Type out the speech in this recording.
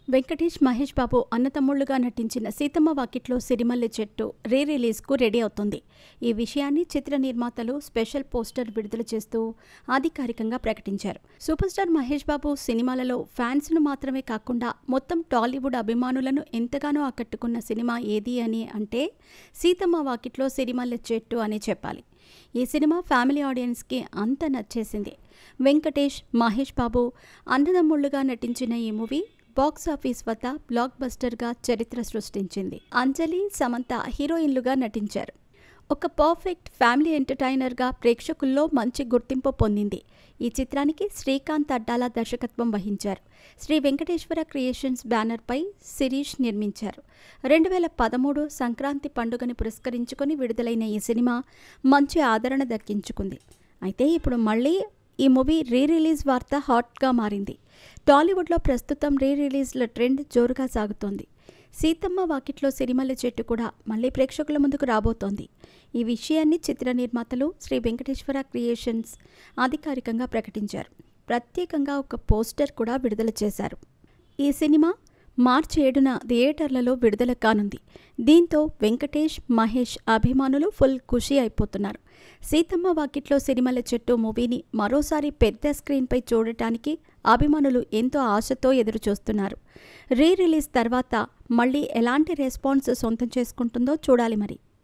వెంకటేష్, మహేష్ బాబు అన్నతమ్ముళ్లుగా నటించిన సీతమ్మ వాకిట్లో సిరిమల్లె చెట్టు రిలీజ్కు రెడీ అవుతుంది. ఈ విషయాన్ని చిత్ర నిర్మాతలు స్పెషల్ పోస్టర్ విడుదల చేస్తూ అధికారికంగా ప్రకటించారు. సూపర్ స్టార్ మహేష్ బాబు సినిమాలలో ఫ్యాన్స్ను మాత్రమే కాకుండా మొత్తం టాలీవుడ్ అభిమానులను ఎంతగానో ఆకట్టుకున్న సినిమా ఏది అని అంటే సీతమ్మ వాకిట్లో సిరిమల్లె చెట్టు అని చెప్పాలి. ఈ సినిమా ఫ్యామిలీ ఆడియన్స్కి అంత నచ్చేసింది. వెంకటేష్, మహేష్ బాబు అన్నదమ్ముళ్లుగా నటించిన ఈ మూవీ బాక్స్ ఆఫీస్ వద్ద బ్లాక్ బస్టర్గా చరిత్ర సృష్టించింది. అంజలి, సమంత హీరోయిన్లుగా నటించారు. ఒక పర్ఫెక్ట్ ఫ్యామిలీ ఎంటర్టైనర్గా ప్రేక్షకుల్లో మంచి గుర్తింపు పొందింది. ఈ చిత్రానికి శ్రీకాంత్ అడ్డాల దర్శకత్వం వహించారు. శ్రీ వెంకటేశ్వర క్రియేషన్స్ బ్యానర్పై శిరీష్ నిర్మించారు. 2013 సంక్రాంతి పండుగని పురస్కరించుకొని విడుదలైన ఈ సినిమా మంచి ఆదరణ దక్కించుకుంది. అయితే ఇప్పుడు మళ్ళీ ఈ మూవీ రిలీజ్ వార్త హాట్గా మారింది. టాలీవుడ్లో ప్రస్తుతం రిలీజ్ల ట్రెండ్ జోరుగా సాగుతోంది. సీతమ్మ వాకిట్లో సిరిమల్లె చెట్టు కూడా మళ్ళీ ప్రేక్షకుల ముందుకు రాబోతోంది. ఈ విషయాన్ని చిత్ర నిర్మాతలు శ్రీ వెంకటేశ్వర క్రియేషన్స్ అధికారికంగా ప్రకటించారు. ప్రత్యేకంగా ఒక పోస్టర్ కూడా విడుదల చేశారు. ఈ సినిమా మార్చి 7న థియేటర్లలో విడుదల కానుంది. దీంతో వెంకటేష్, మహేష్ అభిమానులు ఫుల్ ఖుషి అయిపోతున్నారు. సీతమ్మ వాకిట్లో సిరిమల్లె చెట్టు మూవీని మరోసారి పెద్ద స్క్రీన్పై చూడటానికి అభిమానులు ఎంతో ఆశతో ఎదురుచూస్తున్నారు. రిలీజ్ తర్వాత మళ్ళీ ఎలాంటి రెస్పాన్స్ సొంతం చేసుకుంటుందో చూడాలి మరి.